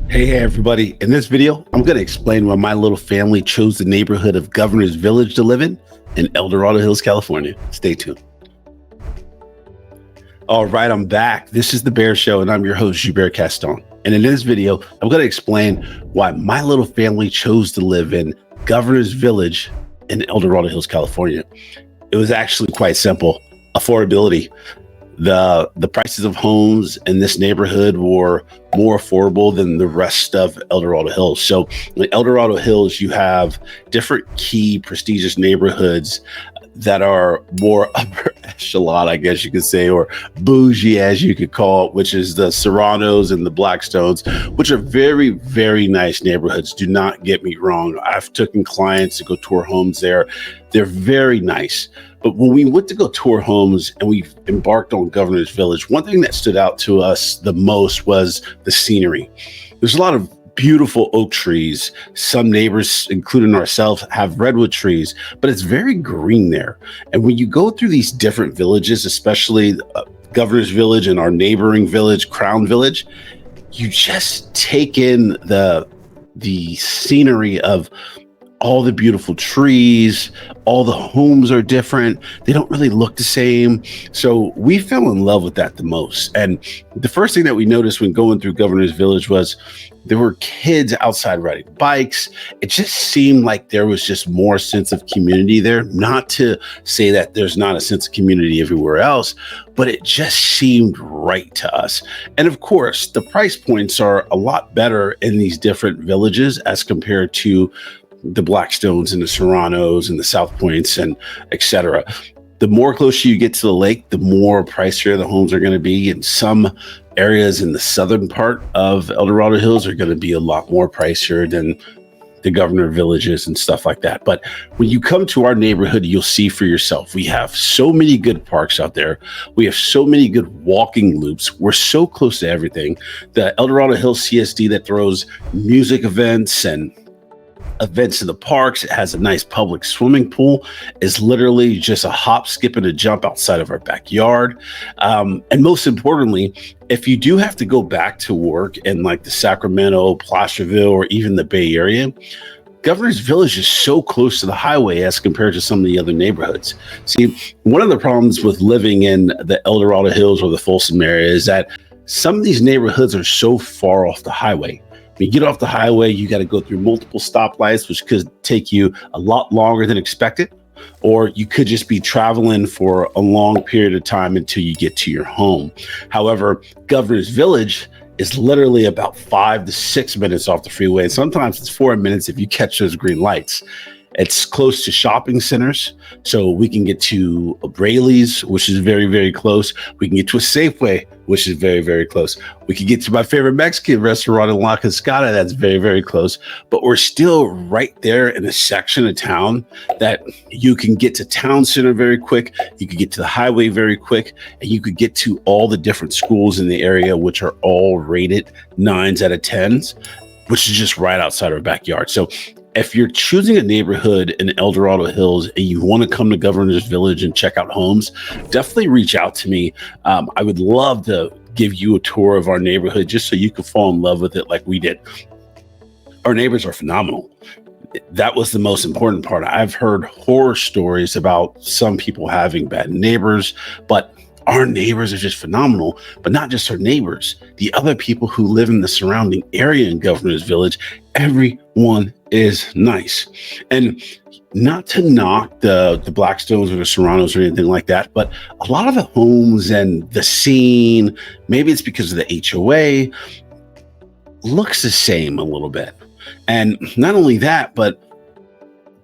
Hey everybody, in this video, I'm going to explain why my little family chose the neighborhood of Governor's Village to live in Eldorado Hills, California. Stay tuned. All right, I'm back. This is The Bear Show, and I'm your host, Joubert Caston. And in this video, I'm going to explain why my little family chose to live in Governor's Village in Eldorado Hills, California. It was actually quite simple. Affordability. The prices of homes in this neighborhood were more affordable than the rest of Eldorado Hills. So in Eldorado Hills, you have different key prestigious neighborhoods that are more upper echelon, I guess you could say, or bougie, as you could call it, which is the Serranos and the Blackstones, which are very, very nice neighborhoods. Do not get me wrong. I've taken clients to go tour homes there. They're very nice. But when we went to go tour homes and we embarked on Governor's Village, one thing that stood out to us the most was the scenery. There's a lot of beautiful oak trees. Some neighbors, including ourselves, have redwood trees, but it's very green there. And when you go through these different villages, especially Governor's Village and our neighboring village, Crown Village, you just take in the scenery of all the beautiful trees. All the homes are different. They don't really look the same. So we fell in love with that the most. And the first thing that we noticed when going through Governor's Village was there were kids outside riding bikes. It just seemed like there was just more sense of community there. Not to say that there's not a sense of community everywhere else, but it just seemed right to us. And of course, the price points are a lot better in these different villages as compared to the Blackstones and the Serranos and the South Points and etc. The more closer you get to the lake, the more pricier the homes are going to be. And some areas in the southern part of Eldorado Hills are going to be a lot more pricier than the Governor Villages and stuff like that. But when you come to our neighborhood, you'll see for yourself. We have so many good parks out there. We have so many good walking loops. We're so close to everything. The Eldorado Hills CSD that throws music events and events in the parks. It has a nice public swimming pool. It's literally just a hop, skip, and a jump outside of our backyard. And most importantly, if you do have to go back to work in like the Sacramento, Placerville, or even the Bay Area, Governor's Village is so close to the highway as compared to some of the other neighborhoods. See, one of the problems with living in the Eldorado Hills or the Folsom area is that some of these neighborhoods are so far off the highway. When you get off the highway, you got to go through multiple stoplights, which could take you a lot longer than expected, or you could just be traveling for a long period of time until you get to your home. However, Governor's Village is literally about 5 to 6 minutes off the freeway, and sometimes it's 4 minutes if you catch those green lights. It's close to shopping centers, so we can get to a Braley's, which is very, very close. We can get to a Safeway, which is very, very close. We can get to my favorite Mexican restaurant in La Cascada, that's very, very close. But we're still right there in a section of town that you can get to town center very quick. You can get to the highway very quick, and you could get to all the different schools in the area, which are all rated 9s out of 10s, which is just right outside our backyard. So if you're choosing a neighborhood in Eldorado Hills and you want to come to Governor's Village and check out homes, definitely reach out to me. I would love to give you a tour of our neighborhood just so you can fall in love with it like we did. Our neighbors are phenomenal. That was the most important part. I've heard horror stories about some people having bad neighbors, but our neighbors are just phenomenal. But not just our neighbors, the other people who live in the surrounding area in Governor's Village, everyone is nice. And not to knock the Blackstones or the Serranos or anything like that, but a lot of the homes and the scene, maybe it's because of the HOA, looks the same a little bit. And not only that, but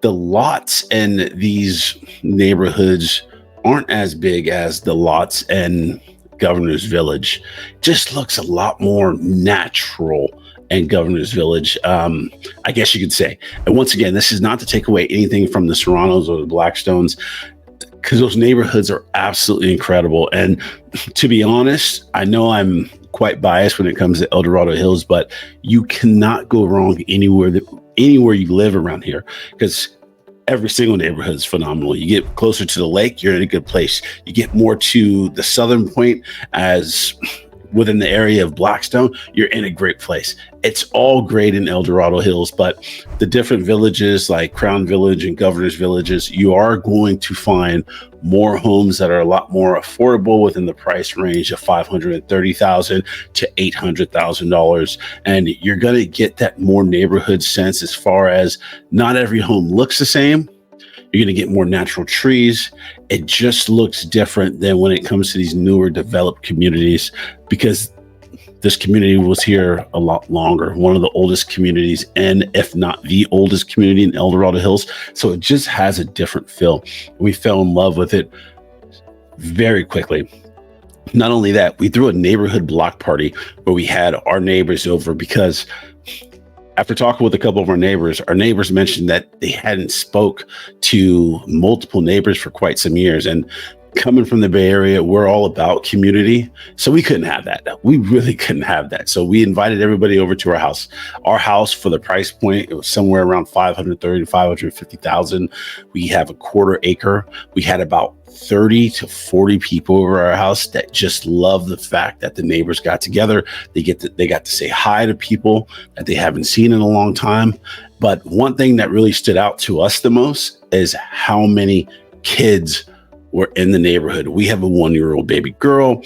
the lots in these neighborhoods aren't as big as the lots in Governor's Village. Just looks a lot more natural in Governor's Village, I guess you could say. And once again, this is not to take away anything from the Serranos or the Blackstones, because those neighborhoods are absolutely incredible. And to be honest, I know I'm quite biased when it comes to Eldorado Hills, but you cannot go wrong anywhere you live around here, because every single neighborhood is phenomenal. You get closer to the lake, you're in a good place. You get more to the southern point, as within the area of Blackstone, you're in a great place. It's all great in El Dorado Hills, but the different villages like Crown Village and Governor's Villages, you are going to find more homes that are a lot more affordable within the price range of $530,000 to $800,000. And you're going to get that more neighborhood sense as far as not every home looks the same. You're going to get more natural trees. It just looks different than when it comes to these newer developed communities, because this community was here a lot longer. One of the oldest communities, and if not the oldest community in El Dorado Hills. So it just has a different feel. We fell in love with it very quickly. Not only that, we threw a neighborhood block party where we had our neighbors over, because after talking with a couple of our neighbors mentioned that they hadn't spoke to multiple neighbors for quite some years. And coming from the Bay Area, we're all about community. So we couldn't have that. We really couldn't have that. So we invited everybody over to our house. Our house, for the price point, it was somewhere around $530,000 to $550,000. We have a 1/4 acre. We had about 30 to 40 people over our house that just love the fact that the neighbors got together. They got to say hi to people that they haven't seen in a long time. But one thing that really stood out to us the most is how many kids were in the neighborhood. We have a 1-year-old baby girl,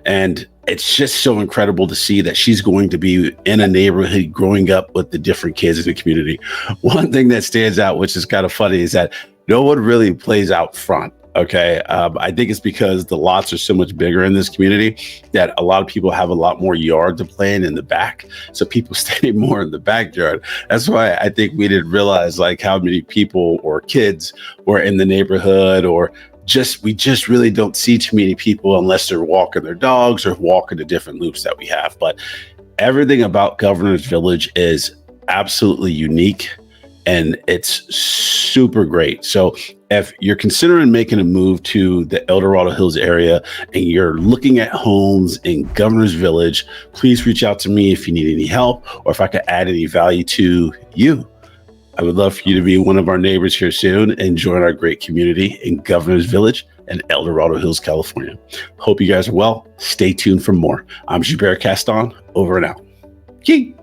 and it's just so incredible to see that she's going to be in a neighborhood growing up with the different kids in the community. One thing that stands out, which is kind of funny, is that no one really plays out front. Okay. I think it's because the lots are so much bigger in this community that a lot of people have a lot more yard to play in the back. So people stay more in the backyard. That's why I think we didn't realize like how many people or kids were in the neighborhood, or we just really don't see too many people unless they're walking their dogs or walking the different loops that we have. But everything about Governor's Village is absolutely unique, and it's super great. So if you're considering making a move to the El Dorado Hills area and you're looking at homes in Governor's Village, please reach out to me if you need any help, or if I could add any value to you. I would love for you to be one of our neighbors here soon and join our great community in Governor's Village and El Dorado Hills, California. Hope you guys are well. Stay tuned for more. I'm Joubert Caston, over and out. Yee.